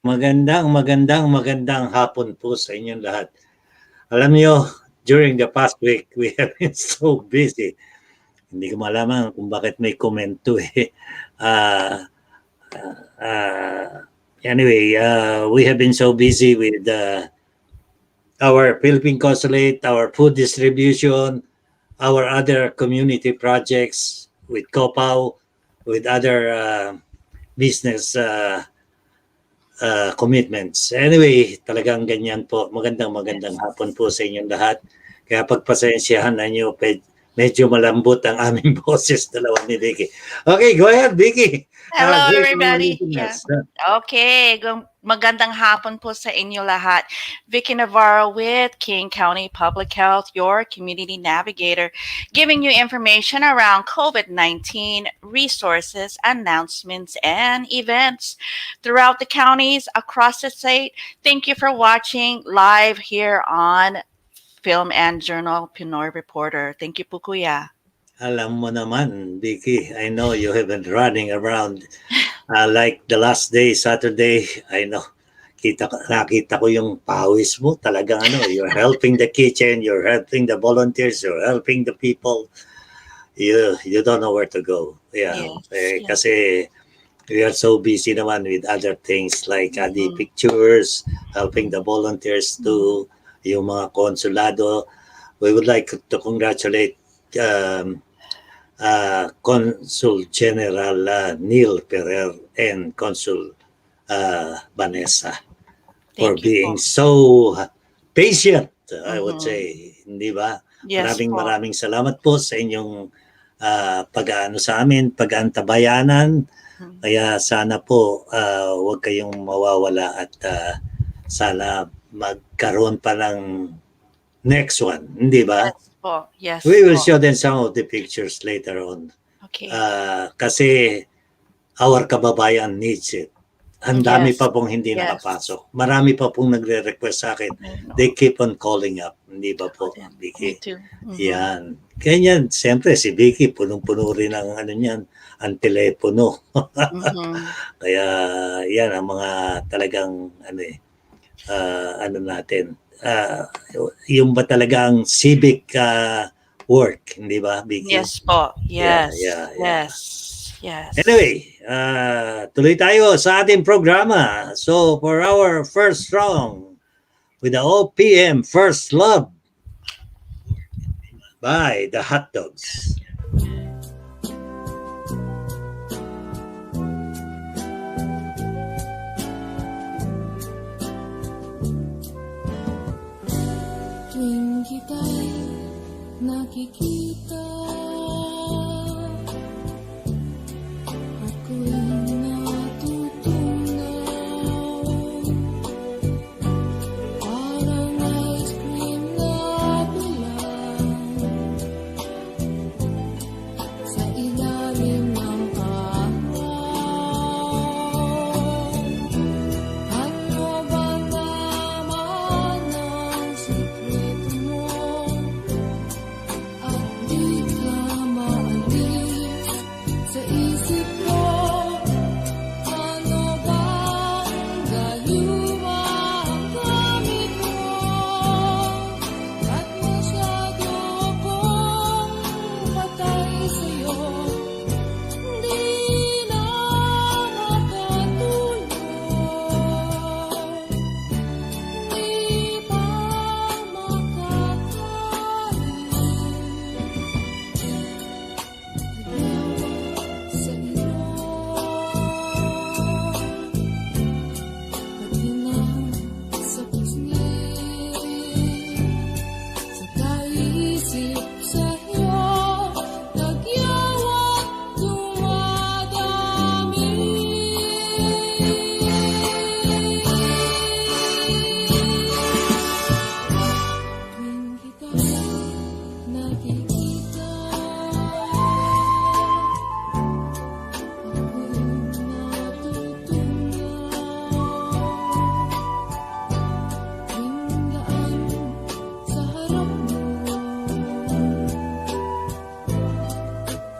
Magandang hapon po sa inyong lahat. Alam niyo, during the past week, we have been so busy. Hindi ko malaman kung bakit may komento eh. Uh, anyway, we have been so busy with our Philippine Consulate, our food distribution, our other community projects with COPAW, with other business commitments. Anyway, talagang ganyan po. Magandang hapon po sa inyong lahat. Kaya pagpasensyahan na nyo, medyo malambot ang aming boses, dalawa ni Vicky. Okay, go ahead, Vicky. Hello, everybody. Yeah. Okay, magandang hapon po sa inyo lahat. Vicky Navarro with King County Public Health, your community navigator, giving you information around COVID-19 resources, announcements, and events throughout the counties across the state. Thank you for watching live here on Film and Journal Pinoy Reporter. Thank you po, Kuya. Alam mo naman, Vicky, I know you have been running around like the last day, Saturday. I know, nakita ko yung pawis mo. Talagang you're helping the kitchen, you're helping the volunteers, you're helping the people. You don't know where to go. Yeah, yes. Kasi we are so busy naman with other things like the pictures, helping the volunteers to yung mga konsulado. We would like to congratulate Consul General Neil Ferrer and Consul Vanessa for being so patient, I would say. Hindi ba? Yes, maraming salamat po sa inyong pag-aano sa amin, pag-antabayanan. Kaya sana po huwag kayong mawawala at sana magkaroon pa ng next one, hindi ba? Yes. We will show them some of the pictures later on. Okay. Kasi our kababayan needs it. Ang dami pa pong hindi nakapasok. Marami pa pong nagre-request sa akin. They keep on calling up. Hindi ba po, Vicky? Me too. Yan. Ganyan, siyempre si Vicky, punong-puno rin ang niyan, ang telepono. Kaya yan ang mga talagang natin. Yung ba talagang civic work, hindi ba, Vicky? Yes po. Yes. Yeah. Yes. Anyway, tuloy tayo sa ating programa. So, for our first song with the OPM First Love by the Hot Dogs. Kita'y nakikita, ako'y natutunaw, parang ice cream na bilang sa ilalim ng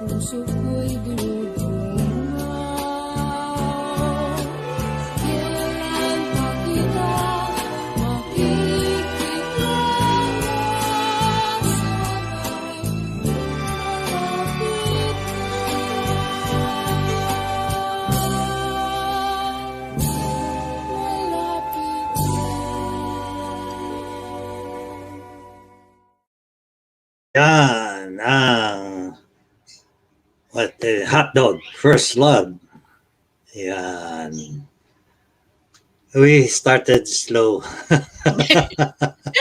puso ko'y dumudungaw. Kailan Yan, what, hot dog, first love. Yan. We started slow.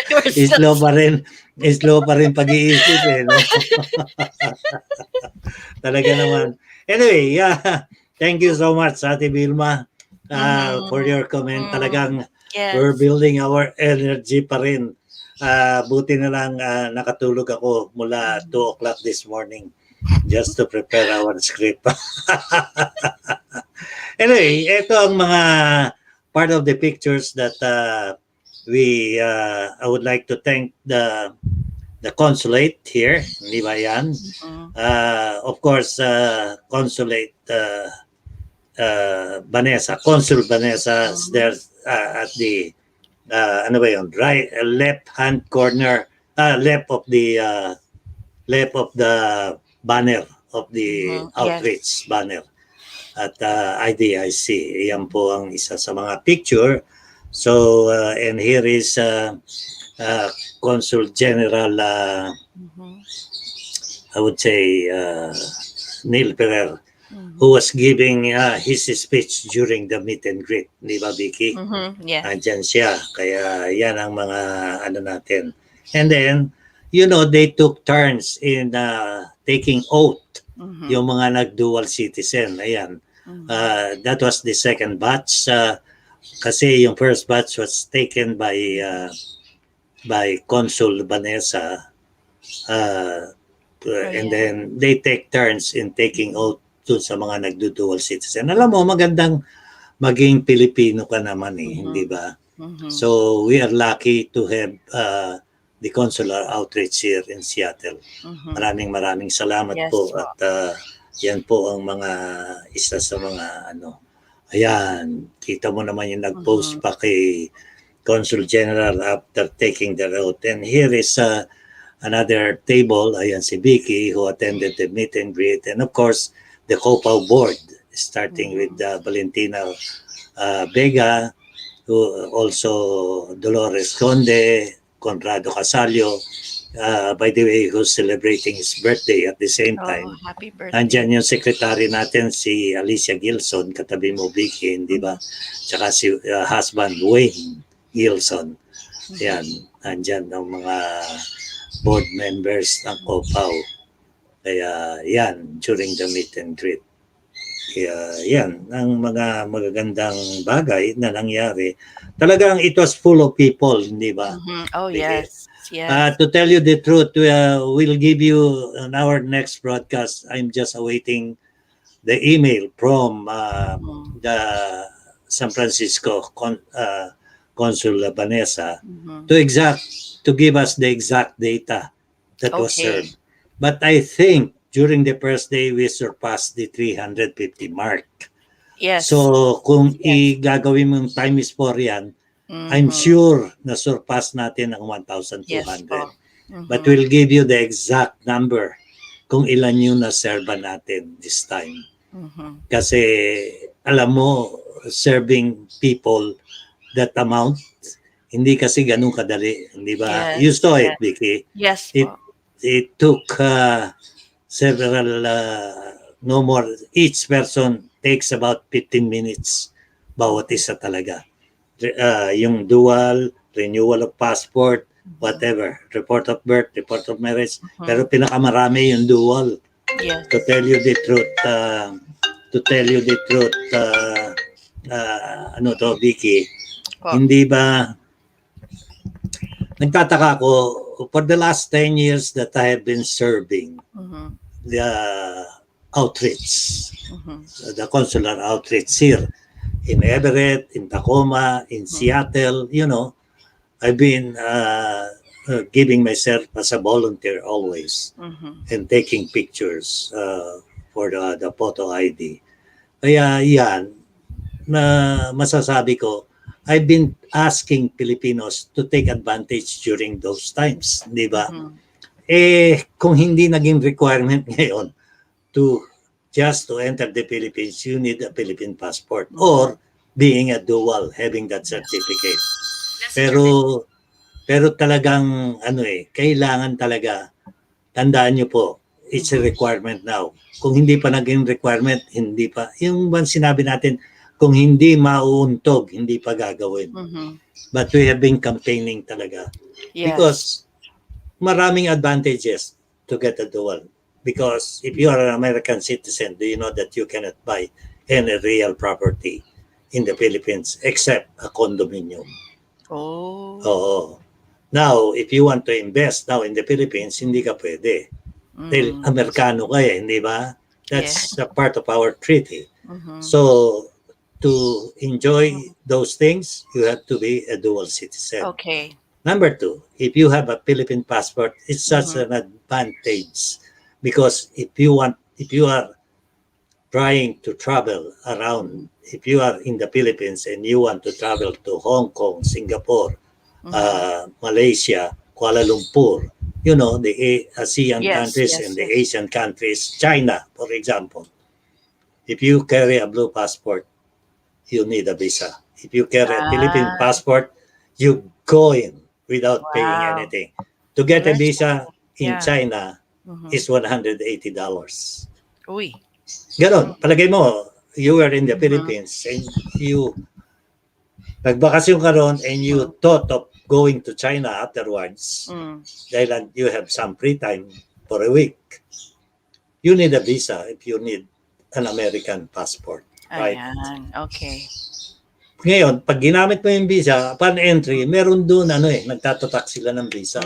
We're still Slow pa rin. Slow pa rin pag-iisip eh, no? Talaga naman. Anyway, yeah. Thank you so much, Ate Vilma, for your comment. Talagang we're yes. building our energy pa rin. Buti na lang nakatulog ako mula 2 o'clock this morning just to prepare our script. Anyway, ito ang mga part of the pictures that I would like to thank the consulate here, di ba yan? Of course, consulate Vanessa, Consul Vanessa is there at the ano ba yun, right, left hand corner, left of the banner of the outreach banner at IDIC. Yan po ang isa sa mga picture. So, and here is Consul General, I would say, Neil Ferrer, who was giving his speech during the meet and greet. Di ba, Vicky? Yeah. Andyan siya. Kaya yan ang mga ano natin. And then, they took turns in taking oath. Yung mga nag-dual citizen. Ayan. That was the second batch. Kasi yung first batch was taken by Consul Vanessa. And then they take turns in taking oath dun sa mga nagdo-dual citizen. Alam mo, magandang maging Pilipino ka naman eh, hindi ba? So we are lucky to have the consular outreach here in Seattle. Maraming salamat po at yan po ang mga isa sa mga ayan, kita mo naman yung nag-post pa kay Consul General after taking the oath. And here is another table, ayan si Vicky who attended the meet and greet, and of course the COPAW board starting with Valentina Vega, who also Dolores Conde, Conrado Casalio, by the way, who's celebrating his birthday at the same time. Happy birthday. Andyan yung secretary natin, si Alicia Gilson, katabi mo Vicky, di ba? Tsaka si husband Wayne Gilson. Yan, andyan ang mga board members ng COPAW. Kaya yan, during the meet and greet. Kaya yan, ang mga magagandang bagay na nangyari. Talagang it was full of people, hindi ba? Oh, yes. Yes. To tell you the truth, we'll give you on our next broadcast. I'm just awaiting the email from the San Francisco Consul Vanessa to give us the exact data that was served. But I think during the first day, we surpassed the 350 mark. Yes. So kung gagawin mong time is 4 yan, I'm sure na surpass natin ang 1,200. But we'll give you the exact number kung ilan yung naserba natin this time. Kasi alam mo, serving people that amount, hindi kasi ganun kadali. Hindi ba? You saw it, Vicky. Yes. It took several, no more, each person takes about 15 minutes bawat isa talaga. Yung dual, renewal of passport, whatever, report of birth, report of marriage, pero pinakamarami yung dual. Yes. To tell you the truth, Vicky, hindi ba, nagtataka ako, for the last 10 years that I have been serving the outreach, the consular outreach here in Everett, in Tacoma, in Seattle, I've been giving myself as a volunteer always and taking pictures for the photo ID. Kaya yan, na masasabi ko, I've been asking Filipinos to take advantage during those times, di ba? Kung hindi naging requirement ngayon to enter the Philippines, you need a Philippine passport or being a dual, having that certificate. Pero talagang kailangan talaga tandaan nyo po, it's a requirement now. Kung hindi pa naging requirement, hindi pa. Yung bang sinabi natin, kung hindi mauuntog, hindi pa gagawin. But we have been campaigning talaga. Yes. Because maraming advantages to get a dual. Because if you are an American citizen, do you know that you cannot buy any real property in the Philippines except a condominium? Oh. Oo. Now, if you want to invest now in the Philippines, hindi ka pwede. Dahil Amerikano ka hindi ba? That's a part of our treaty. So, to enjoy those things, you have to be a dual citizen. Okay. Number two, if you have a Philippine passport, it's such an advantage because if you are trying to travel around, if you are in the Philippines and you want to travel to Hong Kong, Singapore, Malaysia, Kuala Lumpur, you know, the ASEAN countries and the Asian countries, China, for example. If you carry a blue passport, you need a visa. If you carry a Philippine passport, you go in without paying anything. To get a visa in China is $180. Uy. Ganon. Palagay mo, you were in the Philippines and you nagbakasyon ka ron and you thought of going to China afterwards dahil you have some free time for a week. You need a visa if you need an American passport. Right? Ayan. Okay. Ngayon, pag ginamit mo yung visa, upon entry, meron doon nagtatatak sila ng visa.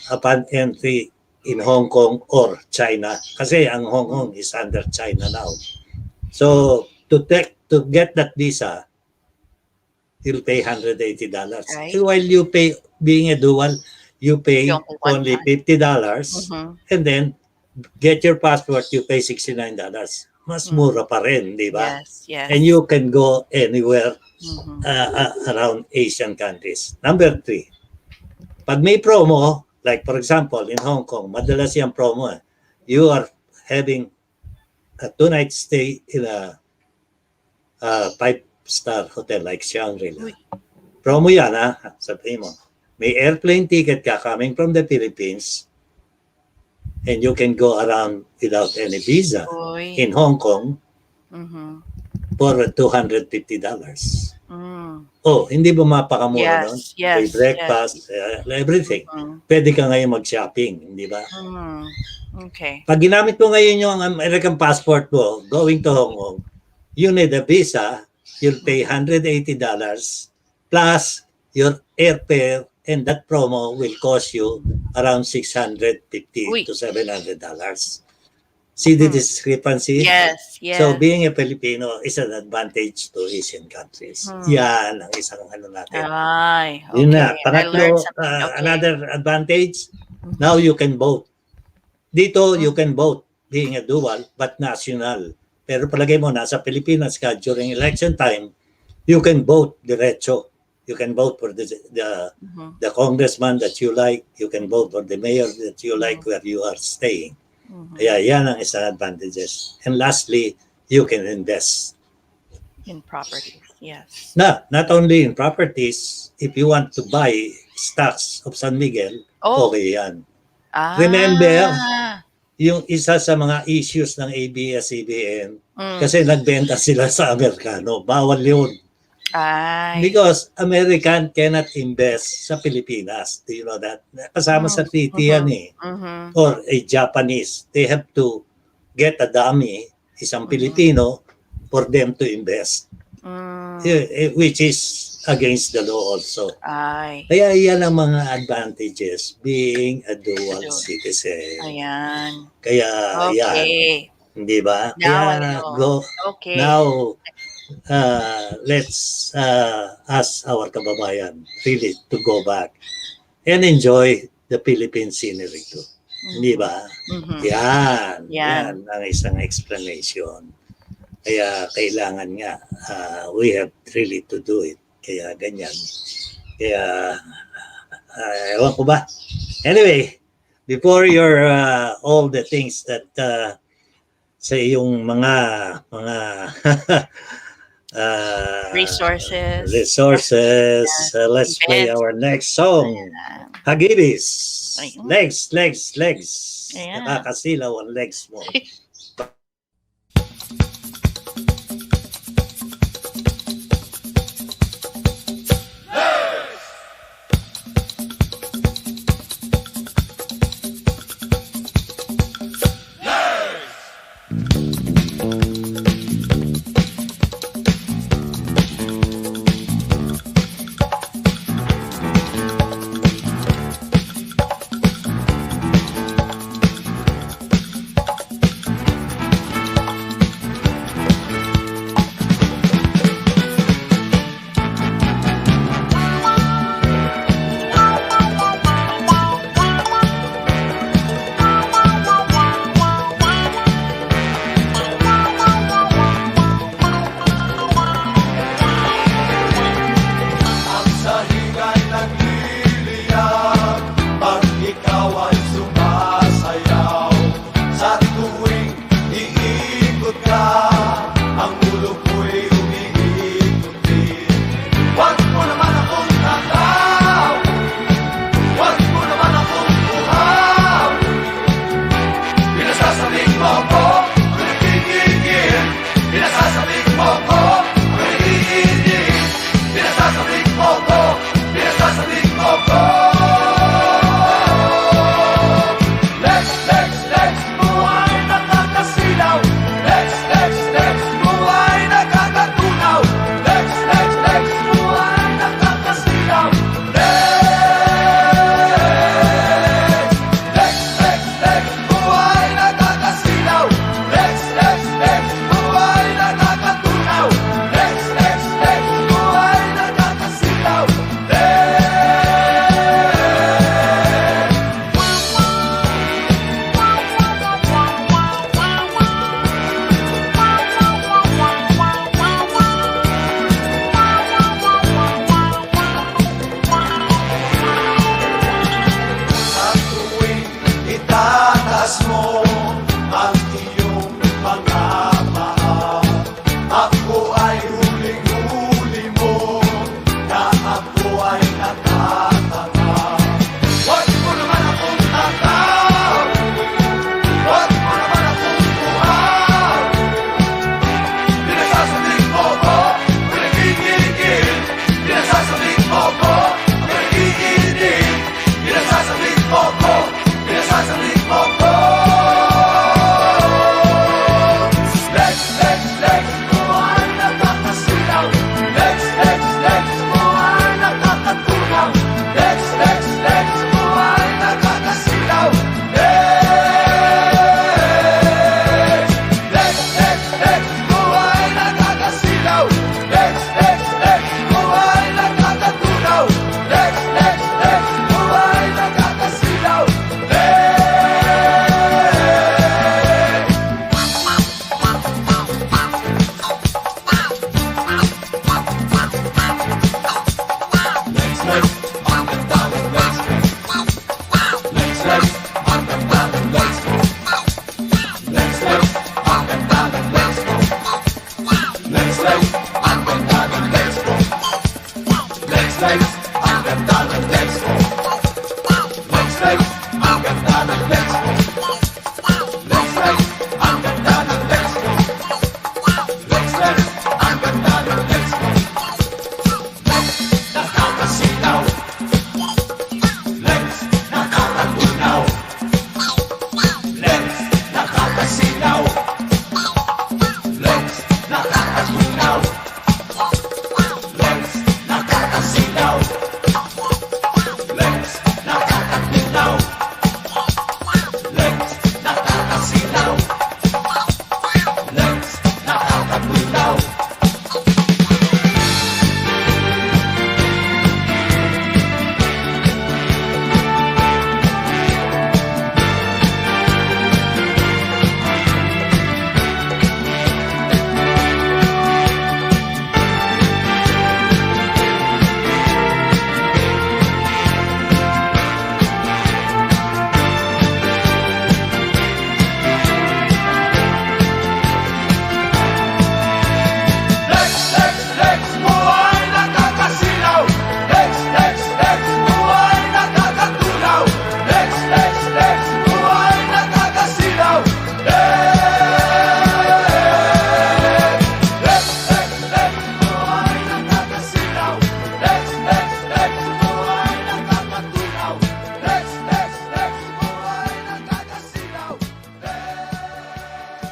Upon entry in Hong Kong or China. Kasi ang Hong Kong is under China now. So, to get that visa, you'll pay $180. Right. While you pay, being a dual, you pay only $50. And then, get your passport, you pay $69. Mas mura pa rin, di ba? Yes. And you can go anywhere around Asian countries. Number three, pag may promo, like for example, in Hong Kong, madalas yung promo, you are having a 2-night stay in a 5-star hotel like Shangri-La. Promo yan, sabihin mo. May airplane ticket ka coming from the Philippines and you can go around without any visa in Hong Kong for $250. Oh, hindi ba mapakamura nun? May breakfast, everything. Pwede ka ngayon mag-shopping, hindi ba? Okay. Pag ginamit mo ngayon yung American passport mo, going to Hong Kong, you need a visa, you'll pay $180 plus your airfare, and that promo will cost you around $650 to $700. See the discrepancy? Yes. So being a Filipino is an advantage to Asian countries. Yan ang isang natin. Ay, okay. Yun na. Pangatlo, another advantage, now you can vote. Dito, you can vote being a dual but national. Pero palagay mo, nasa Pilipinas ka during election time, you can vote diretso. You can vote for the congressman that you like. You can vote for the mayor that you like where you are staying. Kaya yan ang isang advantages. And lastly, you can invest. In properties, yes. Not only in properties, if you want to buy stocks of San Miguel, okay yan. Remember, yung isa sa mga issues ng ABS-CBN, kasi nagbenta sila sa Amerikano. Bawal yun. Because American cannot invest sa Pilipinas. Do you know that? Kasama sa treaty yan Or a Japanese. They have to get a dummy, isang Pilipino, for them to invest. Which is against the law also. Kaya yan ang mga advantages being a dual citizen. Ayan. Kaya yan. Hindi ba? Kaya now, let's ask our kababayan really to go back and enjoy the Philippine scenery too. Hindi ba? Yan ang isang explanation. Kaya kailangan nga, we have really to do it. Kaya ganyan. Kaya, ewan ko ba? Anyway, before your all the things that sa iyong mga resources. Let's play our next song. Hagibis. Ayun. Legs. Ayan. Nakakasilaw ang legs mo.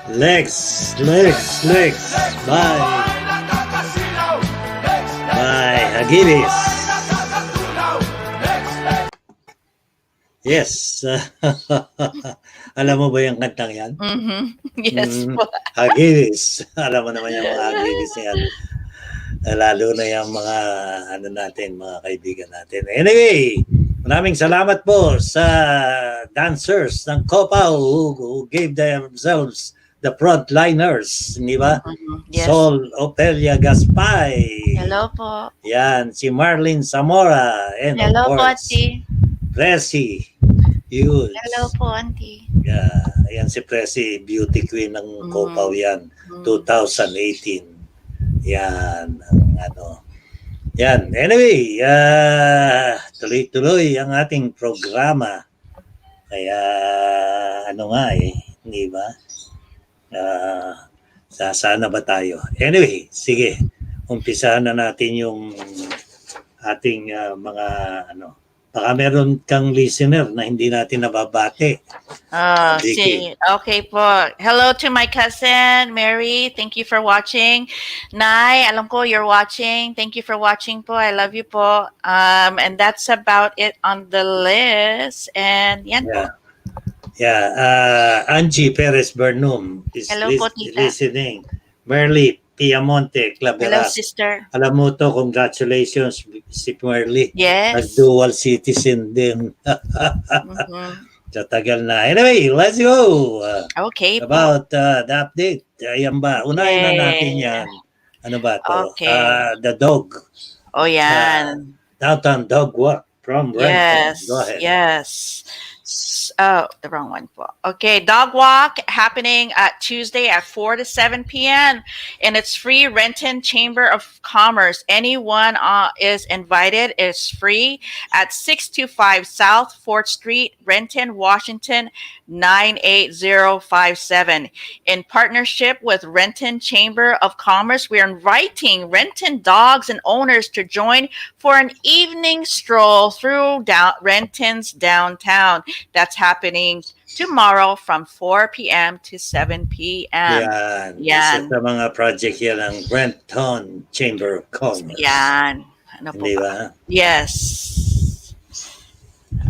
Lex. Bye. Bye. Agilis. Yes. Alam mo ba yung kantang yan? Yes po. Agilis. Alam mo naman yung mga agilis yan. Lalo na yung mga ano natin, mga kaibigan natin. Anyway, maraming salamat po sa dancers ng Copaw who gave themselves the frontliners, di ba? Yes. Sol Opelia Gaspay. Hello po. Yan, si Marlene Zamora. And Hello of po, course, Auntie. Presi. Yun. Hello po, Auntie. Yeah, ayan si Presi, beauty queen ng Copaw yan. 2018. Yan, ang ano. Yan, anyway, tuloy-tuloy ang ating programa. Kaya, ano nga di ba? Sana ba tayo? Anyway, sige, umpisahan na natin yung ating mga ano. Baka meron kang listener na hindi natin nababate. Okay po. Hello to my cousin, Mary. Thank you for watching. Nay, alam ko you're watching. Thank you for watching po. I love you po. And that's about it on the list. And yan po. Yeah. Angie Perez Bernum is Hello po, tita. listening. Merly Piamonte Hello, Claveras. sister. Alam mo to, congratulations si Merly. Yes. Nag-dual citizen din. Sa tagal na. Anyway, let's go. Okay po. About the update. Ayan ba? Unahin na natin yan. Ano ba to? Okay. The dog. Oh, yan. Downtown Dog Walk from Renton. Yes. Go ahead. Yes. Oh, the wrong one. Okay, dog walk happening at Tuesday at 4 to 7 p.m. and it's free. Renton Chamber of Commerce. Anyone is invited. It's free at 625 South 4th Street, Renton, Washington 98057. In partnership with Renton Chamber of Commerce, we're inviting Renton dogs and owners to join for an evening stroll through Renton's downtown. That's happening tomorrow from 4 p.m. to 7 p.m. Yan. Isa sa mga project yan ng Renton Chamber of Commerce. Yan. Ano po ba? Yes.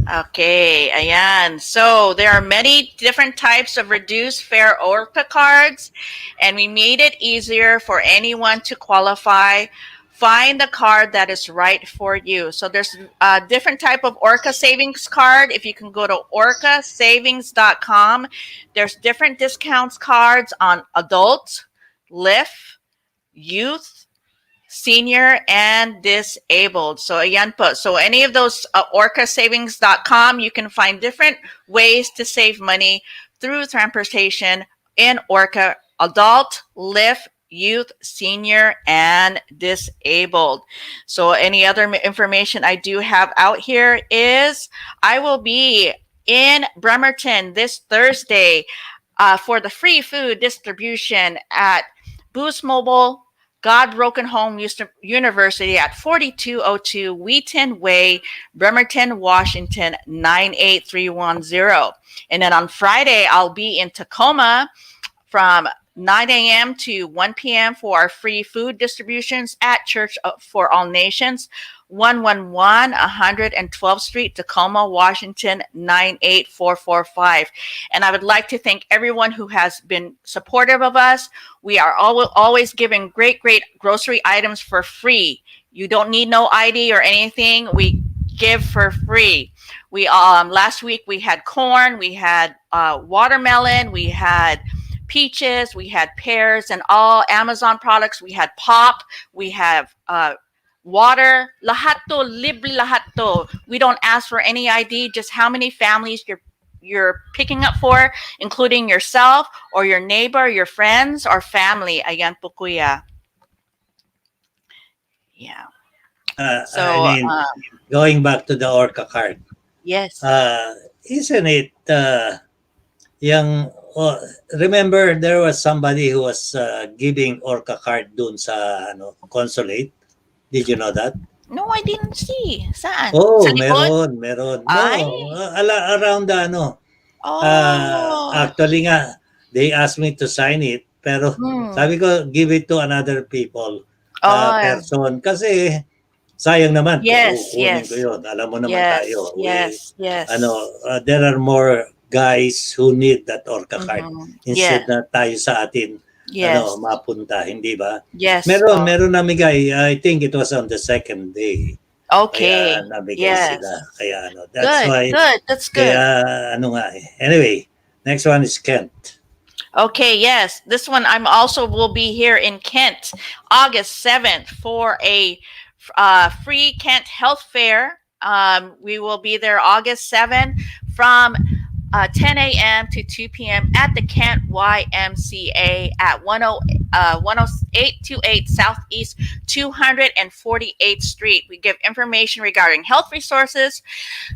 Okay, ayan. So there are many different types of reduced fare Orca cards, and we made it easier for anyone to qualify. Find the card that is right for you. So there's a different type of Orca savings card. If you can go to orcasavings.com, there's different discounts cards on adult, lift, youth, senior, and disabled. So ayan po. So any of those orcasavings.com, you can find different ways to save money through transportation in Orca adult, lift, youth, senior, and disabled. So any other information I do have out here is I will be in Bremerton this Thursday for the free food distribution at Boost Mobile God Broken Home University at 4202 Wheaton Way, Bremerton, Washington 98310. And then on Friday, I'll be in Tacoma from 9 a.m. to 1 p.m. for our free food distributions at Church for All Nations, 111 112th Street, Tacoma, Washington 98445. And I would like to thank everyone who has been supportive of us. We are always giving great grocery items for free. You don't need no ID or anything. We give for free. We last week we had corn, we had watermelon, we had peaches, we had pears, and all Amazon products. We had pop, we have water, lahat to, libre lahat to. We don't ask for any ID, just how many families you're picking up for, including yourself or your neighbor, your friends or family. Ayan po kuya. Yeah. Going back to the Orca card. Yes. Isn't it remember there was somebody who was giving Orca card dun sa consulate? Did you know that? No, I didn't see. Saan? Oh, Sa likod? meron. Ay. No, around Oh. actually nga, they asked me to sign it, pero Mm. sabi ko, give it to another people, Oh, person. Kasi sayang naman kung yes, kukunin ko yes, yun. Alam mo naman yes, tayo, yes, yes. there are more guys who need that Orca card Yeah, instead na tayo sa atin yes, mapunta, hindi ba? yes. Meron namigay, I think it was on the second day. Kaya Okay. nabigay sila. Yes. Kaya that's Good, why, good. That's kaya good. nga eh. Anyway, next one is Kent. Okay, yes. This one I'm also will be here in Kent, August 7th for a free Kent Health Fair. We will be there August 7th from 10 a.m. to 2 p.m. at the Kent YMCA at 10828 Southeast 248th Street. We give information regarding health resources,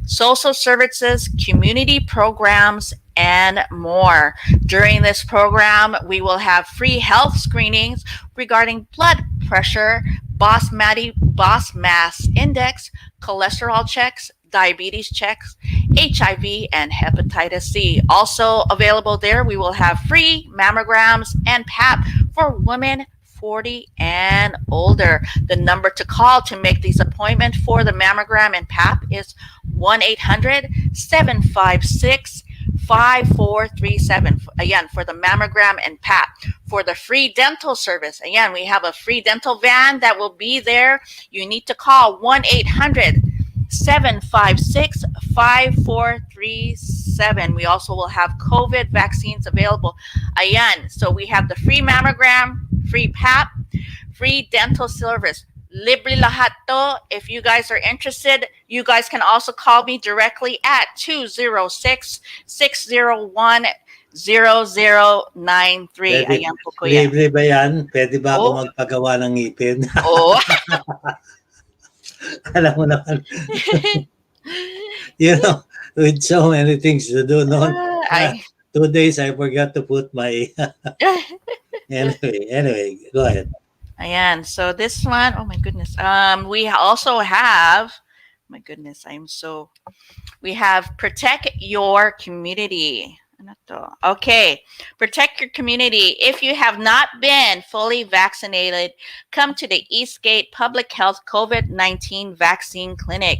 social services, community programs, and more. During this program, we will have free health screenings regarding blood pressure, boss mass index, cholesterol checks, diabetes checks, HIV, and hepatitis C. Also available there, we will have free mammograms and PAP for women 40 and older. The number to call to make these appointments for the mammogram and PAP is 1-800-756-5437. Again, for the mammogram and PAP. For the free dental service, again, we have a free dental van that will be there. You need to call 1-800-756-5437. We also will have COVID vaccines available. Ayan, so we have the free mammogram, free PAP, free dental service. Libre lahat to. If you guys are interested, you guys can also call me directly at 206-601-0093. Pwede, Ayan po, kuya. libre ba yan? Pwede ba ako Oh, magpagawa ng ngipin? oh. Alam mo naman, you know, with so many things to do noon. Ay. 2 days I forgot to put my anyway, go ahead. Ayan. So this one, oh my goodness. We also have, my goodness, we have protect your community. Ano to? Okay, protect your community. If you have not been fully vaccinated, come to the Eastgate Public Health COVID-19 Vaccine Clinic.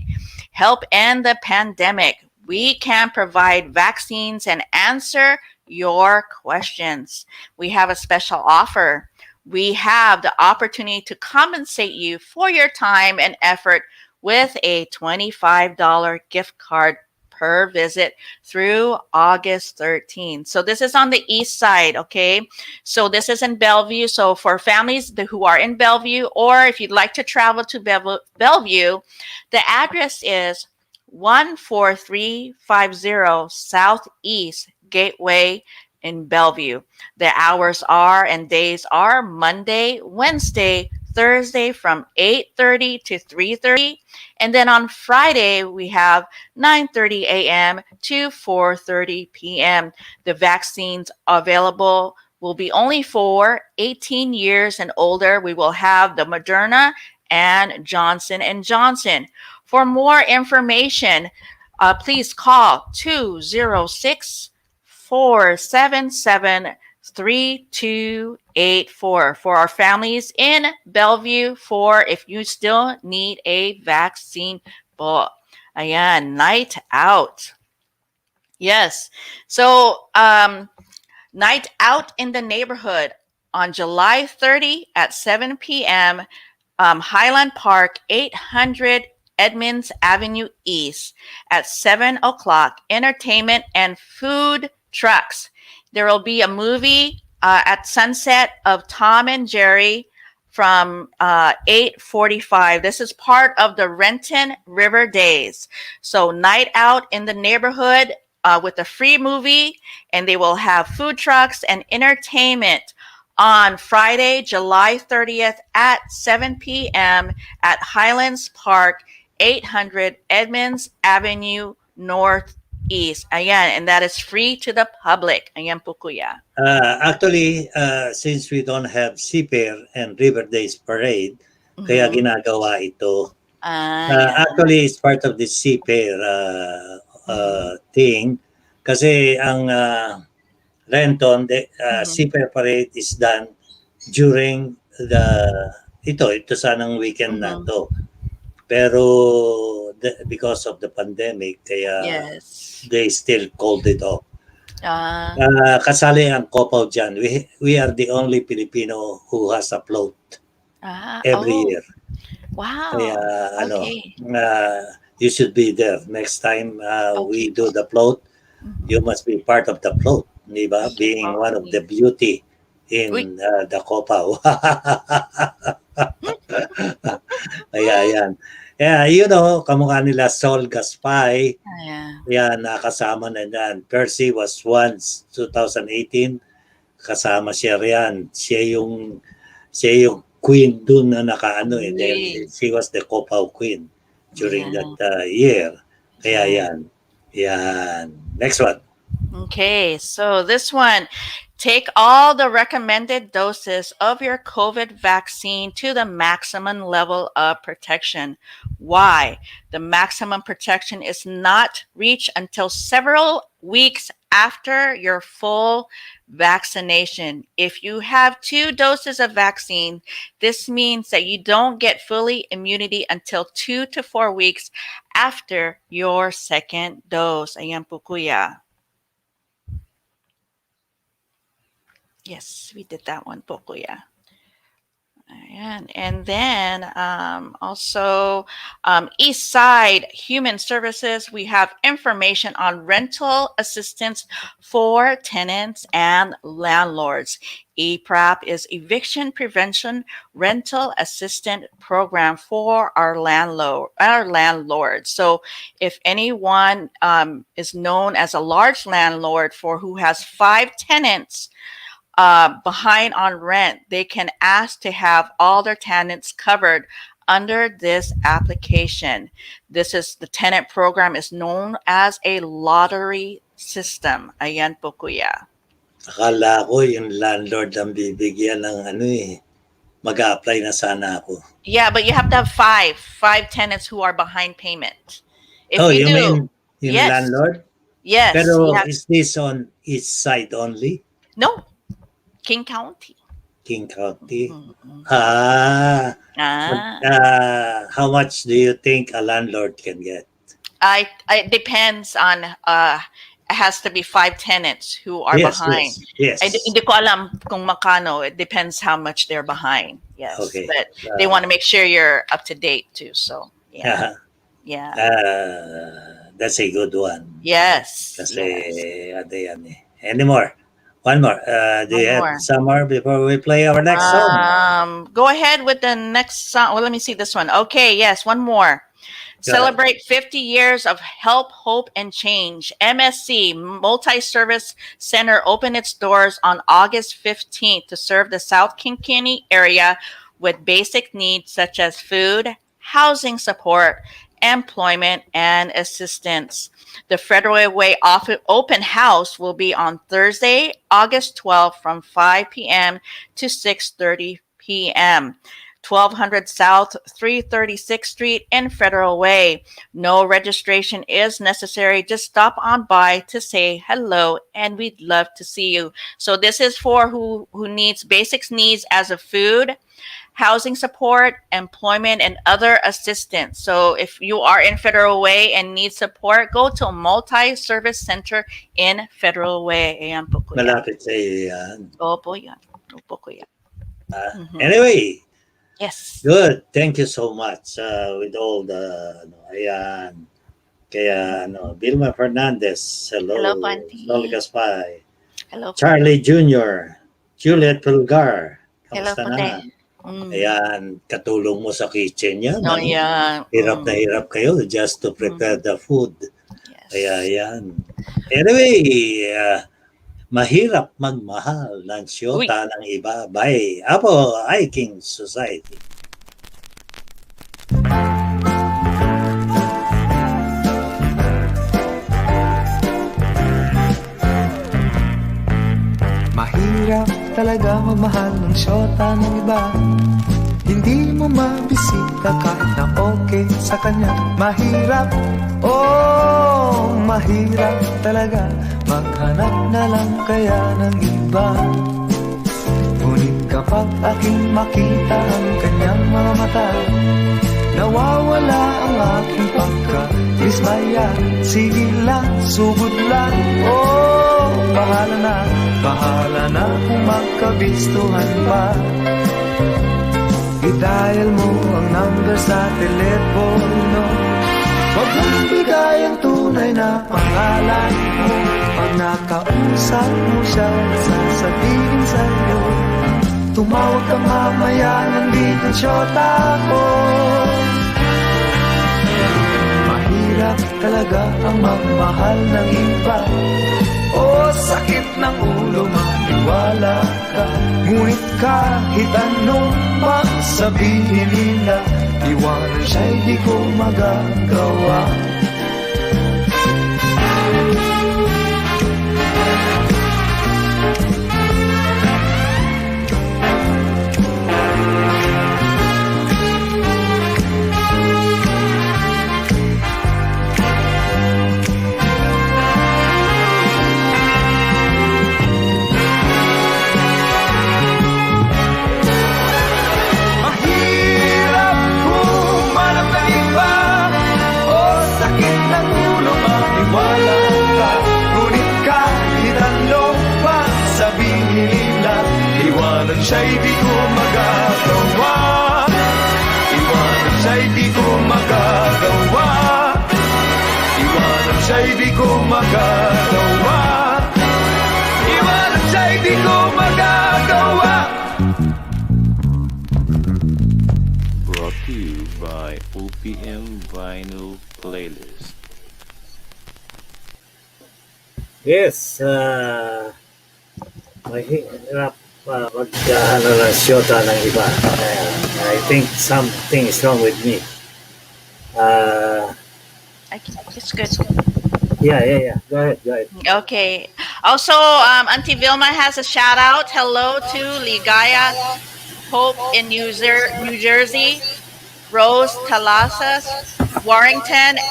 Help end the pandemic. We can provide vaccines and answer your questions. We have a special offer. We have the opportunity to compensate you for your time and effort with a $25 gift card per visit through August 13th. So this is on the east side, okay? So this is in Bellevue. So for families who are in Bellevue, or if you'd like to travel to Bellevue, the address is 14350 Southeast Gateway in Bellevue. The hours are and days are Monday, Wednesday, Thursday from 8:30 to 3:30, and then on Friday we have 9:30 a.m. to 4:30 p.m. The vaccines available will be only for 18 years and older. We will have the Moderna and Johnson and Johnson. For more information, please call 206-477-3284 for our families in Bellevue for if you still need a vaccine po. Ayan, night out. Yes. So, night out in the neighborhood on July 30 at 7 p.m. Highland Park, 800 Edmonds Avenue East at 7 o'clock. Entertainment and food trucks. There will be a movie at sunset of Tom and Jerry from 8:45. This is part of the Renton River Days. So night out in the neighborhood with a free movie, and they will have food trucks and entertainment on Friday, July 30th at 7 p.m. at Highlands Park, 800 Edmonds Avenue Northeast. Ayan, and that is free to the public. Ayan po, kuya. Actually, since we don't have Seafair and River Days Parade, kaya ginagawa ito. Actually, it's part of the Seafair thing. Kasi ang Renton, the seafair parade is done during ito sanang weekend na to. Pero because of the pandemic, kaya Yes. they still called it off. Ah, Kasali ang Copaw dyan. We are the only Filipino who has a float every oh, year. Kaya wow. Okay. you should be there next time we Okay do po. the float. You Mhm. must be part of the float, di ba? Okay Being po. one of the beauty Uy. in the Copaw. Kaya yan. Yeah, kamukha nila Sol Gaspay. Yeah. Yan, nakasama na yan. Percy was once, 2018. Kasama siya riyan. Siya yung queen dun na nakaano eh. Then Uy. she was the Copaw queen during that Yeah. year. Kaya Yeah. yan. Yan. Next one. Okay, so this one, take all the recommended doses of your COVID vaccine to the maximum level of protection. Why? The maximum protection is not reached until several weeks after your full vaccination. If you have 2 doses of vaccine, this means that you don't get fully immunity until 2 to 4 weeks after your second dose. Ayan po kuya. Yes, we did that one po, kuya. Ayan. And then also East Side Human Services, we have information on rental assistance for tenants and landlords. EPRAP is Eviction Prevention Rental Assistant Program for our landlords. So if anyone is known as a large landlord for who has 5 tenants behind on rent, they can ask to have all their tenants covered under this application. The tenant program is known as a lottery system. Ayan po kuya. Akala ko yung landlord ang bibigyan ng mag-a-apply na sana ako. Yeah, but you have to have five tenants who are behind payment. If you do, mean yung yes, landlord? yes. Pero is this on East Side only? No, King County. King County? Mhm. How much do you think a landlord can get? It depends on it has to be 5 tenants who are behind. Yes. Hindi ko alam kung makano. It depends how much they're behind. Yes, Okay. but they want to make sure you're up to date too. So yeah, yeah. That's a good one. Yes. Kasi Yes. yan eh. Any more? One more. Do you have some more before we play our next song? Go ahead with the next song. Well, let me see this one. Okay, yes, one more. Celebrate 50 years of help, hope, and change. MSC Multi-Service Center opened its doors on August 15th to serve the South Kilkenny area with basic needs such as food, housing support, employment, and assistance. The Federal Way open house will be on Thursday, August 12th from 5 p.m. to 6:30 p.m. 1200 South 336th Street in Federal Way. No registration is necessary. Just stop on by to say hello, and we'd love to see you. So this is for who needs basic needs as of food, housing support, employment, and other assistance. So if you are in Federal Way and need support, go to a multi-service center in Federal Way. Ayan po kuya. Malapit sa iyo yan. Opo yan. Opo kuya. Anyway, yes. Good. Thank you so much with all the ayan. Kaya Vilma Fernandez, hello. Hello, Panty. Sol Gaspay. Hello, Charlie Jr., Juliet Pulgar. Hello, Kamusta na? Pante. Ayan, katulong mo sa kitchen yan. Oh, yeah. Hirap na hirap kayo just to prepare the food. Yes. Kaya yan. Anyway, mahirap magmahal ng siyota ng iba by Apo Hiking Society. Mahirap talaga magmahal ng siyota ng iba. Hindi mo mabisita kahit na okay sa kanya. Mahirap, oh, mahirap talaga maghanap na lang kaya ng iba. Ngunit kapag aking makita ang kanyang mga mata, nawawala ang aking pagka-dismaya. Sige lang, sugod lang, oh, bahala na kung magkabistuhan pa. I-dial mo ang number sa telepono, huwag mong bigay ang tunay na pangalan mo. Pag nakausap mo siya, sasabihin sa'yo, tumawag ka mamaya, nandito ang syota ko. Mahirap talaga ang magmahal ng iba. Oh, sakit ng ulo, maniwala ka. Ngunit kahit anong sabihin nila, iwanan siya'y di ko magagawa. Siya'y di ko magagawa. Iwanan siya'y di ko magagawa. Iwanan siya'y di ko magagawa. Iwanan siya'y di ko magagawa. Brought to you by OPM Vinyl Playlist. Yes, mahirap ano ng syota ng iba. I think something is wrong with me. It's good. Yeah. Go ahead. Okay. Also, Auntie Vilma has a shout out. Hello to Ligaya Hope in New Jersey, Rose Talasas, Warrington,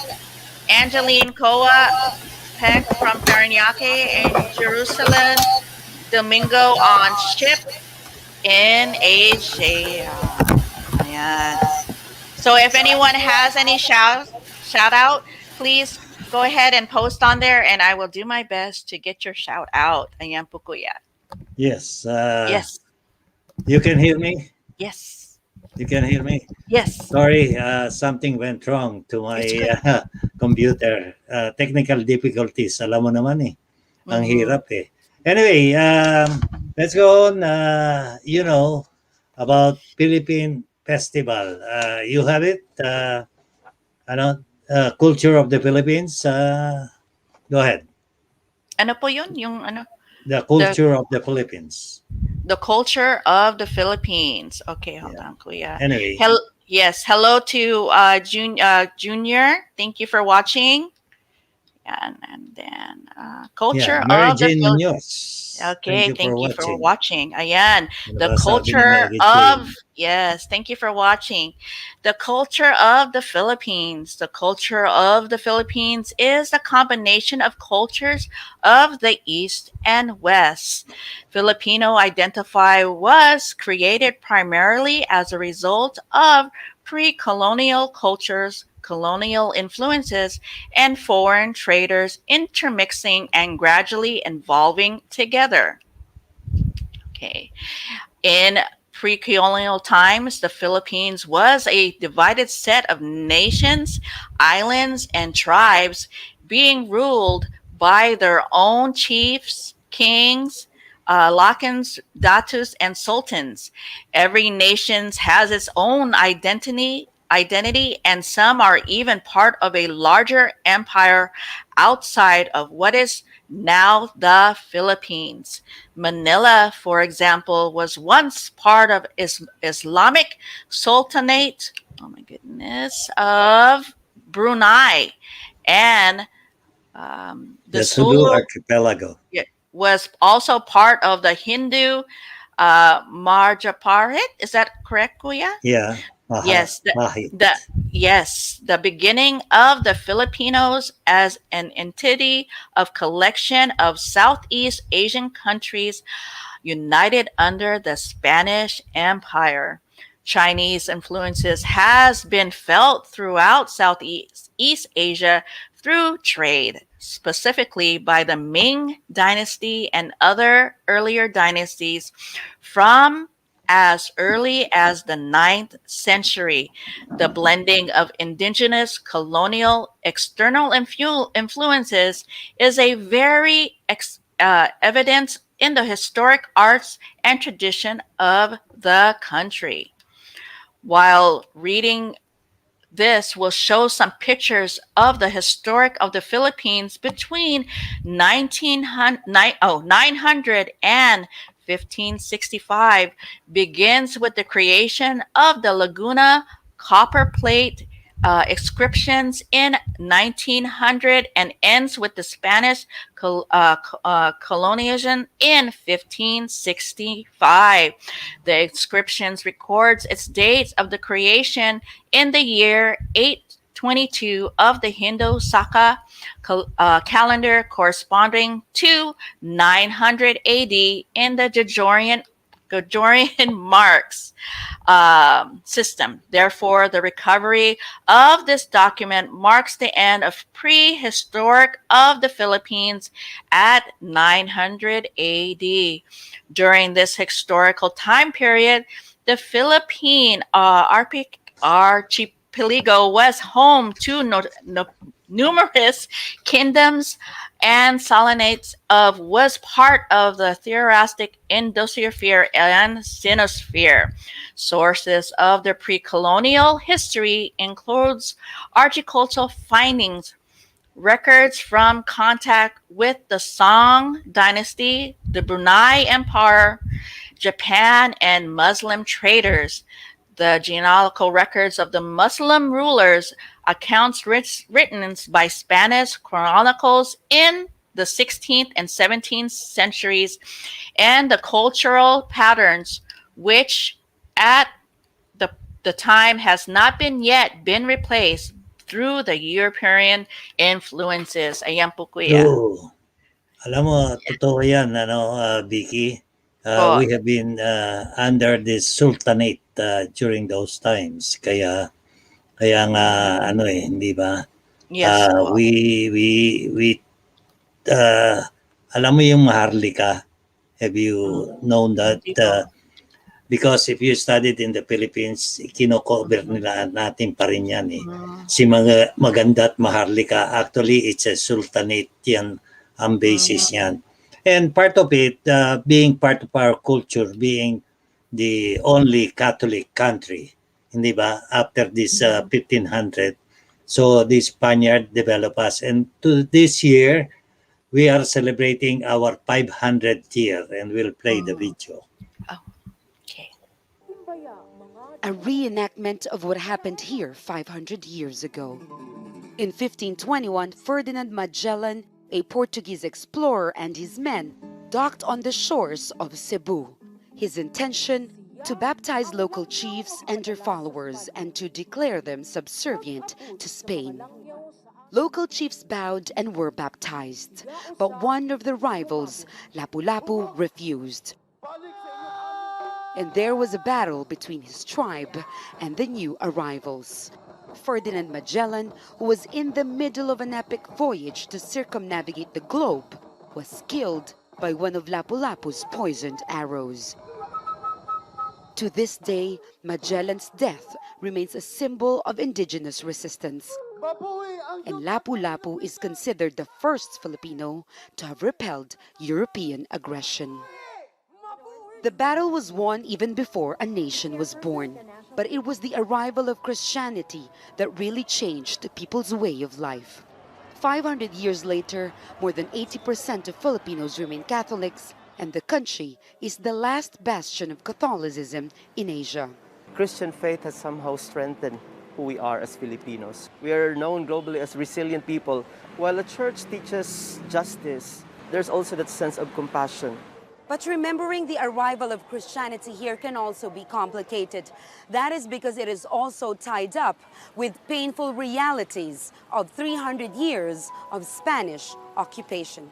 Angeline Koa, Peck from Paranaque in Jerusalem, Domingo on ship in Asia. Ayan. So if anyone has any shout out, please go ahead and post on there, and I will do my best to get your shout out. Ayan po kuya. Yes. Yes. You can hear me? Yes. You can hear me? Yes. Sorry, something went wrong to my computer. Technical difficulties. Alam mo naman eh. Ang hirap eh. Anyway, let's go on. About Philippine Festival. You have it? Culture of the Philippines. Go ahead. Ano po yun? Yung ano? The culture of the Philippines. The culture of the Philippines. Okay, hold on, kuya. Anyway. Yes. Hello to Junior. Thank you for watching. And then culture Mary of the Jane Philippines. Munoz. Okay, thank you for watching. Ayan, the Ano ba sabi ni culture Mary Jane? of, yes, thank you for watching. The culture of the Philippines. The culture of the Philippines is the combination of cultures of the East and West. Filipino identify was created primarily as a result of pre-colonial cultures, colonial influences, and foreign traders intermixing and gradually evolving together. Okay. In pre-colonial times, the Philippines was a divided set of nations, islands, and tribes being ruled by their own chiefs, kings, lakans, datus, and sultans. Every nation has its own identity, and some are even part of a larger empire outside of what is now the Philippines. Manila, for example, was once part of Islamic Sultanate, oh my goodness, of Brunei, and the Sulu archipelago was also part of the Hindu Marjaparit. Is that correct, Kuya? Yeah. Yes, Bakit? the yes, the beginning of the Filipinos as an entity of collection of Southeast Asian countries united under the Spanish Empire. Chinese influences has been felt throughout Southeast East Asia through trade, specifically by the Ming dynasty and other earlier dynasties from as early as the 9th century. The blending of indigenous, colonial, external influences is a very evident in the historic arts and tradition of the country. While reading this will show some pictures of the historic of the Philippines between 900 and 1565 begins with the creation of the Laguna copper plate inscriptions in 1900 and ends with the Spanish colonization in 1565. The inscriptions records its dates of the creation in the year 822 of the Hindu Saka calendar corresponding to 900 AD in the Gregorian marks system. Therefore, the recovery of this document marks the end of prehistoric of the Philippines at 900 AD. During this historical time period, the Philippine archipelago was home to numerous kingdoms and Salinates of was part of the Theurastic Indosphere and Sinosphere. Sources of the pre-colonial history includes archaeological findings, records from contact with the Song dynasty, the Brunei Empire, Japan, and Muslim traders. The genealogical records of the Muslim rulers, accounts written by Spanish chronicles in the 16th and 17th centuries, and the cultural patterns which at the, the time has not been yet been replaced through the European influences. Ayan po kuya. True. Alam mo, totoo yan, Vicky. Po. We have been under this sultanate during those times. Kaya nga, hindi ba? Yes po. We uh, alam mo yung Maharlika? Have you known that? Hindi po. Because if you studied in the Philippines, kino-cover nila natin pa rin yan eh. Mm. Si Maganda at Maharlika, actually it's a sultanate yan ang basis niyan. And part of it, being part of our culture, being the only Catholic country, hindi ba? After this 1500, so the Spaniard developed us. And to this year, we are celebrating our 500th year and we'll play the video. Okay. A reenactment of what happened here 500 years ago. In 1521, Ferdinand Magellan, a Portuguese explorer, and his men docked on the shores of Cebu. His intention, to baptize local chiefs and their followers and to declare them subservient to Spain. Local chiefs bowed and were baptized, but one of the rivals, Lapu-Lapu, refused. And there was a battle between his tribe and the new arrivals. Ferdinand Magellan, who was in the middle of an epic voyage to circumnavigate the globe, was killed by one of Lapu-Lapu's poisoned arrows. To this day, Magellan's death remains a symbol of indigenous resistance. And Lapu-Lapu is considered the first Filipino to have repelled European aggression. The battle was won even before a nation was born, but it was the arrival of Christianity that really changed the people's way of life. 500 years later, more than 80% of Filipinos remain Catholics, and the country is the last bastion of Catholicism in Asia. Christian faith has somehow strengthened who we are as Filipinos. We are known globally as resilient people. While the church teaches justice, there's also that sense of compassion. But remembering the arrival of Christianity here can also be complicated. That is because it is also tied up with painful realities of 300 years of Spanish occupation.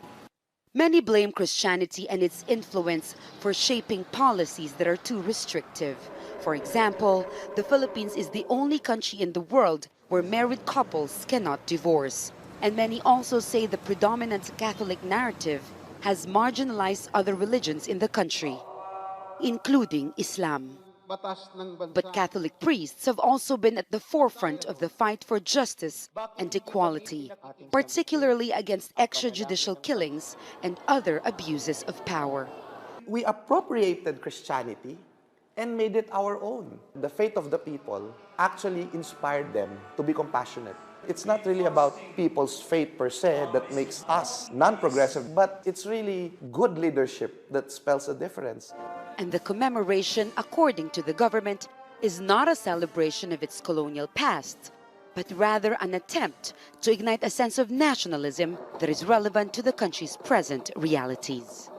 Many blame Christianity and its influence for shaping policies that are too restrictive. For example, the Philippines is the only country in the world where married couples cannot divorce. And many also say the predominant Catholic narrative has marginalized other religions in the country, including Islam. But Catholic priests have also been at the forefront of the fight for justice and equality, particularly against extrajudicial killings and other abuses of power. We appropriated Christianity and made it our own. The faith of the people actually inspired them to be compassionate. It's not really about people's faith per se that makes us non-progressive, but it's really good leadership that spells a difference. And the commemoration, according to the government, is not a celebration of its colonial past, but rather an attempt to ignite a sense of nationalism that is relevant to the country's present realities.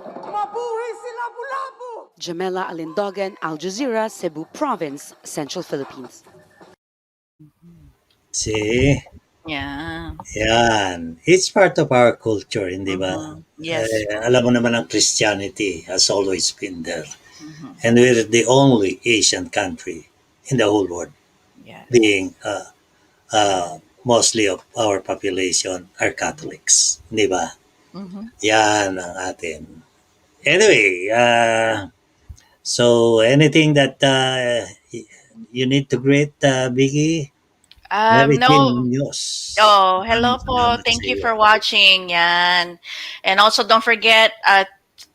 Jamela Alindogan, Al Jazeera, Cebu Province, Central Philippines. See? Yeah. Yan. It's part of our culture, hindi ba? Yes. Alam mo naman ang Christianity has always been there. And we're the only Asian country in the whole world, Yeah. being mostly of our population are Catholics, di ba? Yan ang atin. Anyway, so anything that you need to greet, Vicky? No. News. Oh, hello po. Salamat Thank sa you iyo. for watching. Yan. And also don't forget,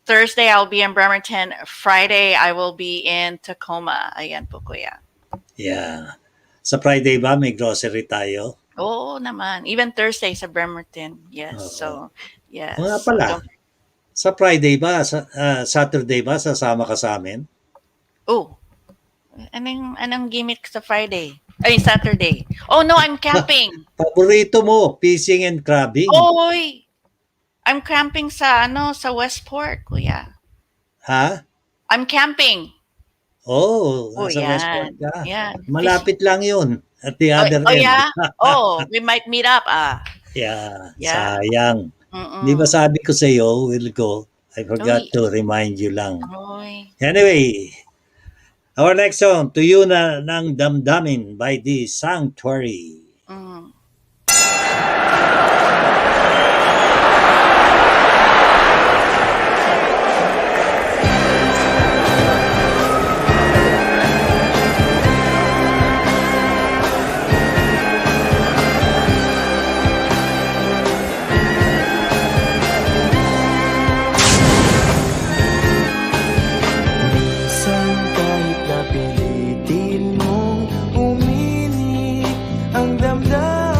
Thursday I'll be in Bremerton. Friday I will be in Tacoma. Ayan po kuya. Yeah. Sa Friday ba may grocery tayo? Oo naman. Even Thursday sa Bremerton. Yes. Oo. So, yes. O nga pala. Don't- Sa Friday ba, sa Saturday ba sasama ka sa amin? Oh. Anong gimmick sa Friday? Ay, Saturday. Oh no, I'm camping. Paborito mo, fishing and crabbing. Oy. I'm camping sa Westport, kuya. Ha? I'm camping. Oh, Oh, nasa yan. Westport ka. Yan. Malapit lang yun. At the Oh, other oh end. yeah? Oh, we might meet up. Yeah, Yeah. sayang. Mm-mm. Di ba sabi ko sa iyo, we'll go. I forgot Uy. to remind you lang. Oy. Anyway, our next song, To You Na Ng Damdamin by The Sanctuary. Mm. Minsan kahit napilitin mong uminit ang damdamin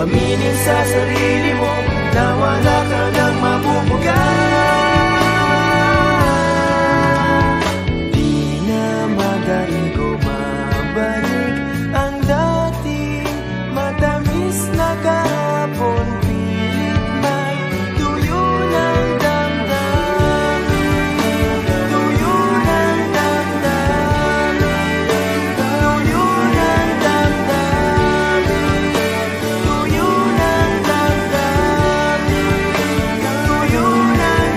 Aminin sa sarili mo na wala ka nang mabubugan. Di na madaligo mabalik ang dating matamis na kahapon. Pilit may tuyo ng damdamin, tuyo ng damdamin, tuyo ng damdamin, tuyo ng damdamin, tuyo ng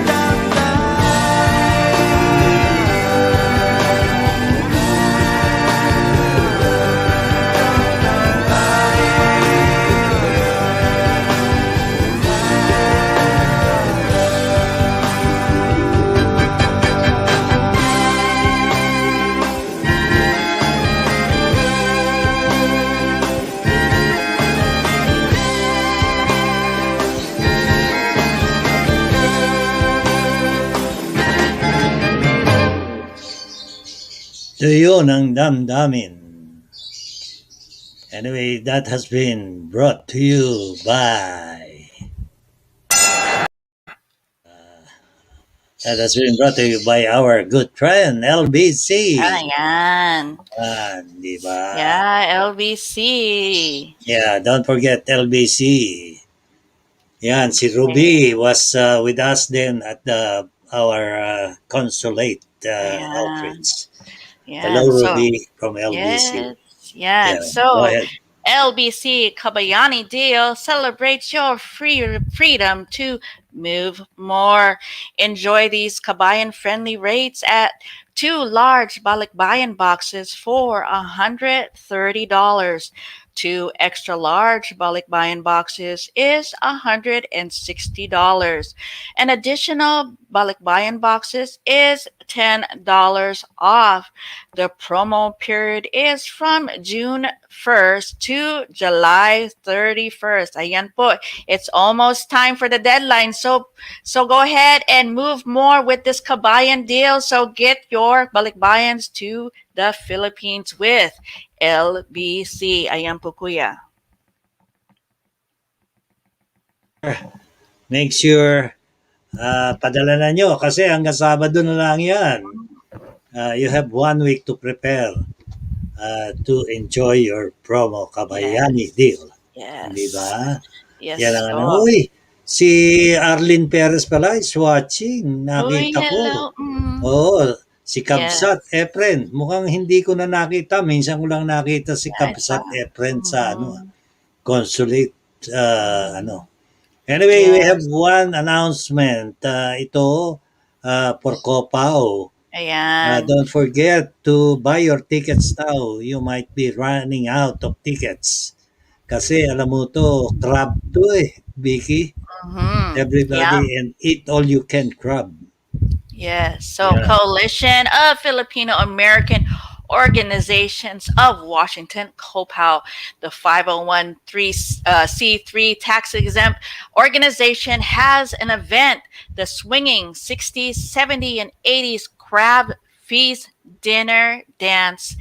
Tuyo ng damdamin. Anyway, that has been brought to you by our good friend LBC. Ayan. Di ba? Yeah, LBC. Yeah, don't forget LBC. Yan, si Ruby was with us then at our consulate outreach. Yeah. Hello, So, Ruby from LBC. yes. Yeah. Yeah, go So, ahead. LBC Kabayani Deal celebrates your freedom to move more. Enjoy these Kabayan-friendly rates at 2 large balikbayan boxes for $130. 2 extra large balikbayan boxes is $160. An additional balikbayan boxes is $10 off. The promo period is from June 1st to July 31st. Ayan po. It's almost time for the deadline. So go ahead and move more with this Kabayan deal. So get your balikbayans to the Philippines with LBC. Ayan po, kuya. Make sure padala na nyo kasi hanggang Sabado na lang yan. You have 1 week to prepare to enjoy your promo Kabayani deal. Yes. Di ba? Yes. Yan ang so. Uy, si Arlene Perez pala is watching. Uy, Nakita ko. hello. Oo, si Kabsat Efren. Mukhang hindi ko na nakita. Minsan ko lang nakita si Kabsat Efren sa consulate. Anyway, we have one announcement. Ito for Copao. Ayan. Don't forget to buy your tickets now. You might be running out of tickets. Kasi alam mo to, crab to Vicky. Everybody and eat all you can crab. Yes. So Coalition of Filipino American Organizations of Washington, COPAO, the 501c3 tax-exempt organization, has an event, the Swinging 60s, 70s, and 80s Crab Feast Dinner Dance,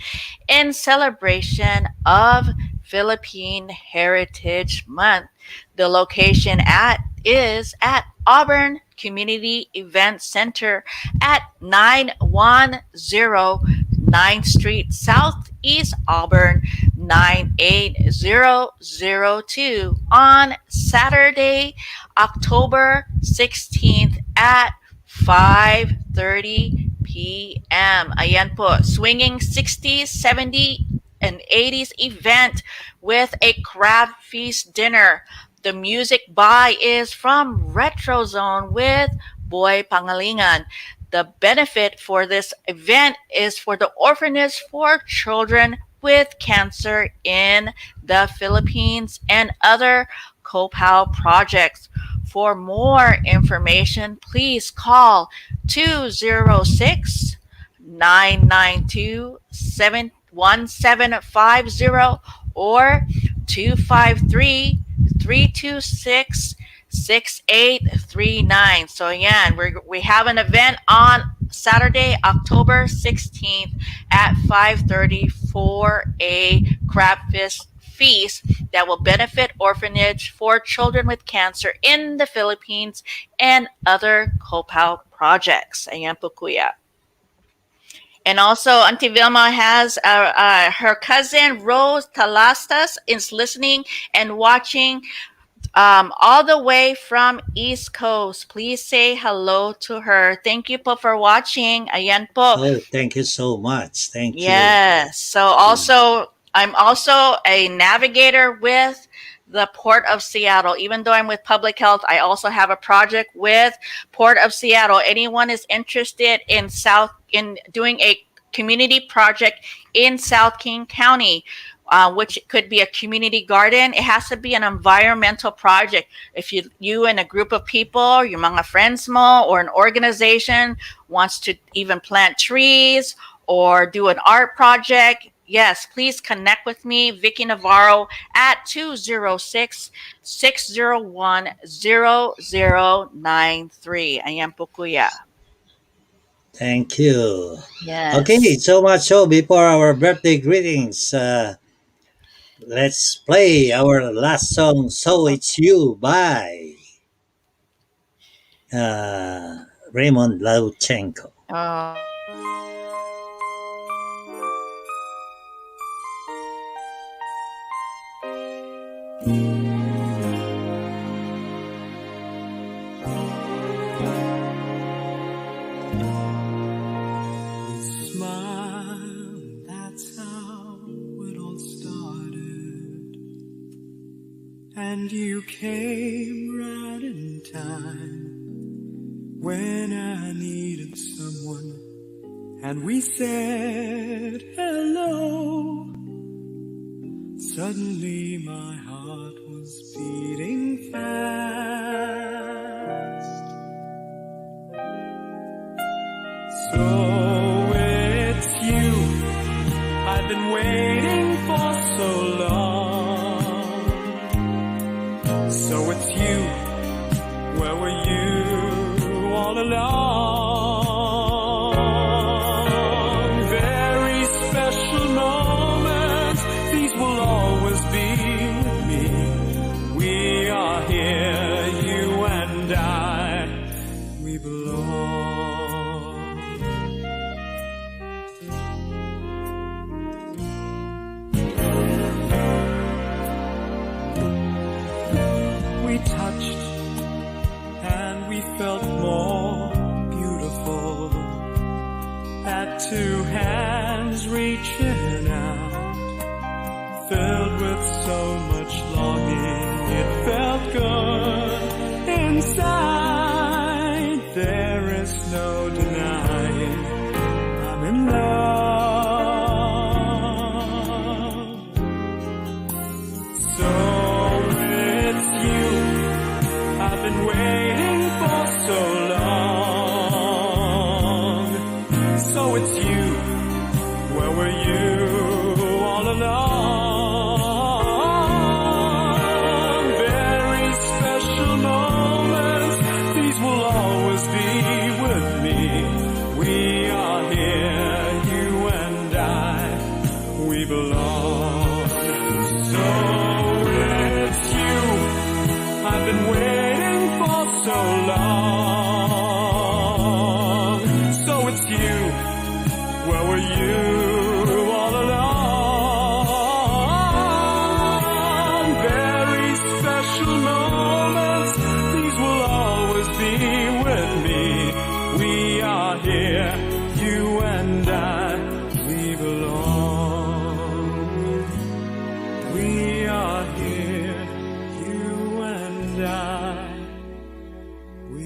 in celebration of Philippine Heritage Month. The location is at Auburn Community Event Center at 910 9th Street Southeast Auburn 98002 on Saturday, October 16th at 5:30 p.m. Ayan po, swinging 60s, 70s, and 80s event with a crab feast dinner. The music by is from Retro Zone with Boy Pangalingan. The benefit for this event is for the orphanage for children with cancer in the Philippines and other COPAO projects. For more information, please call 206 992 1750 or 253 326 6839. So again, we have an event on Saturday, October 16th at 5:30 for a crab feast that will benefit orphanage for children with cancer in the Philippines and other COPAL projects. Ayan po, Kuya. And also, Auntie Vilma has her cousin Rose Talastas is listening and watching all the way from East Coast. Please say hello to her. Thank you po for watching. Ayan po. Oh, thank you so much. Thank you. Yes. So Mm. also, I'm also a navigator with the Port of Seattle. Even though I'm with Public Health, I also have a project with Port of Seattle. Anyone is interested in doing a community project in South King County, which could be a community garden. It has to be an environmental project. If you and a group of people, your mga friends mo, or an organization wants to even plant trees or do an art project, yes, please connect with me, Vicky Navarro, at 206-601-0093. Ayan po, Kuya. Thank you. Okay, Yes. so much so before our birthday greetings, let's play our last song, So It's You by Raymond Lauchenko. Oh. Smile, that's how it all started. And you came right in time when I needed someone, and we said hello. Suddenly my heart was beating fast. So it's you I've been waiting for so long. So it's you, where were you all along? Very special moments, these will always be with me. We are here, you and I, we belong. We touched and we felt more beautiful. Had two hands reaching out, filled with so much longing. It felt good inside. There is no denying I'm in love. So it's you I've been waiting for so long. So it's you, where were you all along? Very special moments, these will always be with me. We are here, you and I, we belong. So it's you I've been waiting for so long. So it's you, where were you all along? Very special moments, these will always be with me. We are here, you and I, we belong. We are here, you and I, we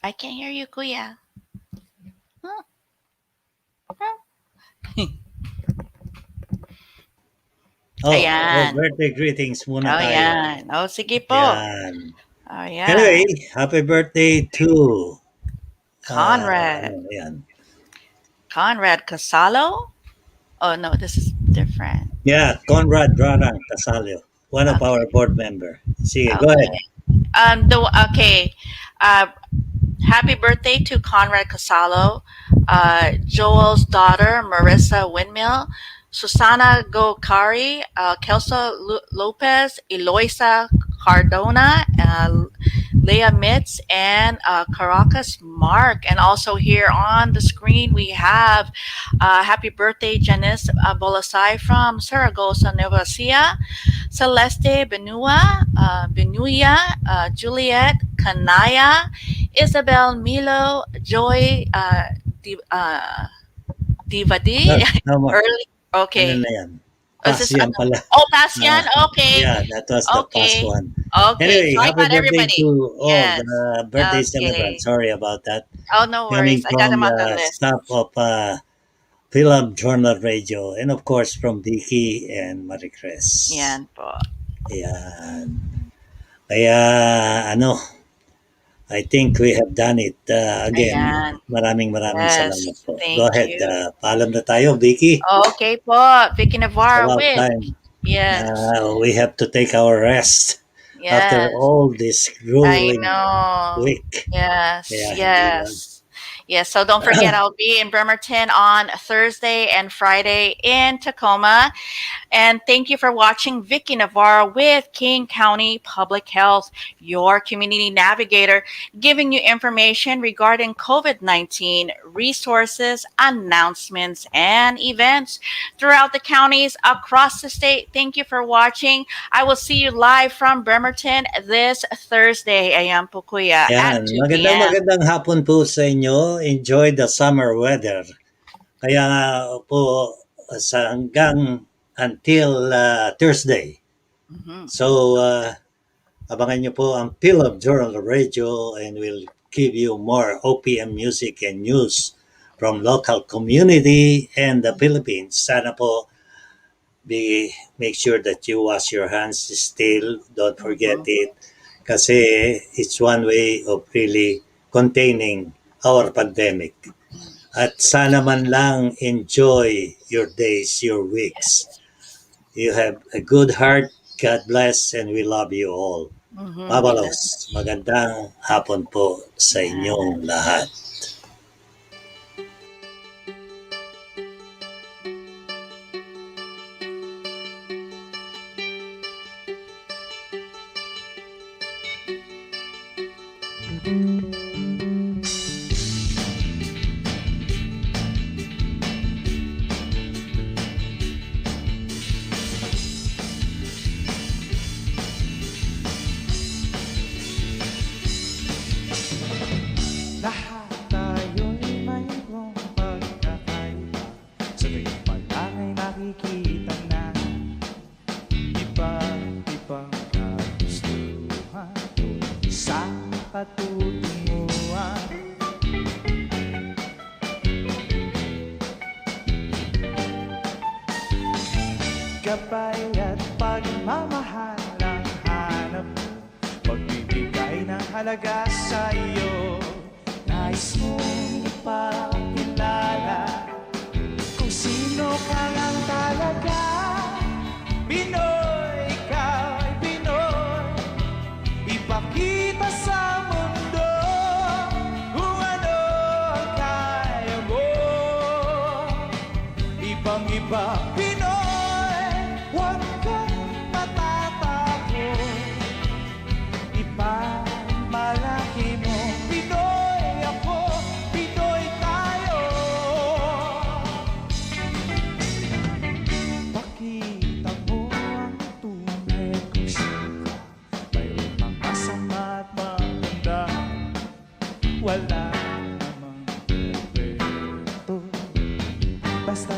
I can't hear you, Kuya. Huh? Huh? Ayan. Birthday greetings muna Oh, tayo. yan. Oh, sige po. Yan. Oh, Anyway, yan. happy birthday to, Conrad. ano, yan. Conrad Casalo? Oh, no, this is different. Yeah, Conrad Rarang Casalio, one of Okay. our board member. Sige, go ahead. Okay. Okay. Uh, Happy birthday to Conrad Casalo, Joel's daughter, Marissa Windmill, Susana Gokari, Kelso Lopez, Eloisa Cardona, Leah Mitz, and Caracas Mark. And also here on the screen, we have happy birthday, Janice Bolasai from Saragossa, Nueva Ecija, Celeste Benuya, Juliet Kanaya, Isabel Milo, Joy Divadi, No more. early. Ano Okay. na yan? Is this Pass yan pala. Oh, pass yan? Okay. Yeah, that was the past Okay. one. Okay. Anyway, So I happy got birthday everybody. to all Yes. the birthday Okay. celebrants. Sorry about that. Oh, no Coming worries. I got from them on the the list. staff of FILAM Journal Radio and of course from Vicky and Maricres. Yan po. Ayan. Kaya ano, I think we have done it. Again, Ayan. maraming Yes. salamat po. Thank Go ahead. you. Paalam na tayo, Vicky. Okay po. Vicky It's Navarro about with. time. Yes. We have to take our rest after Yes. all this I grueling know. week. Yes. Yeah, Yes. Yes, so don't forget, I'll be in Bremerton on Thursday and Friday in Tacoma. And thank you for watching Vicky Navarro with King County Public Health, your community navigator, giving you information regarding COVID-19, resources, announcements, and events throughout the counties across the state. Thank you for watching. I will see you live from Bremerton this Thursday. Ayan po, Kuya, at Yan, 2 p.m. magandang hapon po sa inyo. Enjoy the summer weather. Kaya nga po sa hanggang until Thursday. Mhm. So, abangan nyo po ang Philip Journal Radio and we'll give you more OPM music and news from local community and the Philippines. Sana po make sure that you wash your hands still. Don't forget it. Kasi it's one way of really containing our pandemic. At sana man lang enjoy your days, your weeks. You have a good heart. God bless and we love you all. Mhm. Mabalos, magandang hapon po sa inyong lahat. Lahat tayo'y mayroong pagkakaiba. Sa tuwing palangay nakikita na iba't ibang kagustuhan, isang katutunguhan. Gabay at pagmamahal ang hanap mo, magbibigay ng halaga sa iyo. Nais mong ipakilala kung sino ka lang talaga. Pinoy, ikaw ay Pinoy. Ipakita sa mundo kung ano ang kaya mo. Ibang-iba, Pinoy, huwag kang matatakot. Ipamalaki mo, Pinoy ako, Pinoy tayo. Pakita mo ang tunay kung sino ka. Mayroon mang masama at maganda, wala namang perfecto. Basta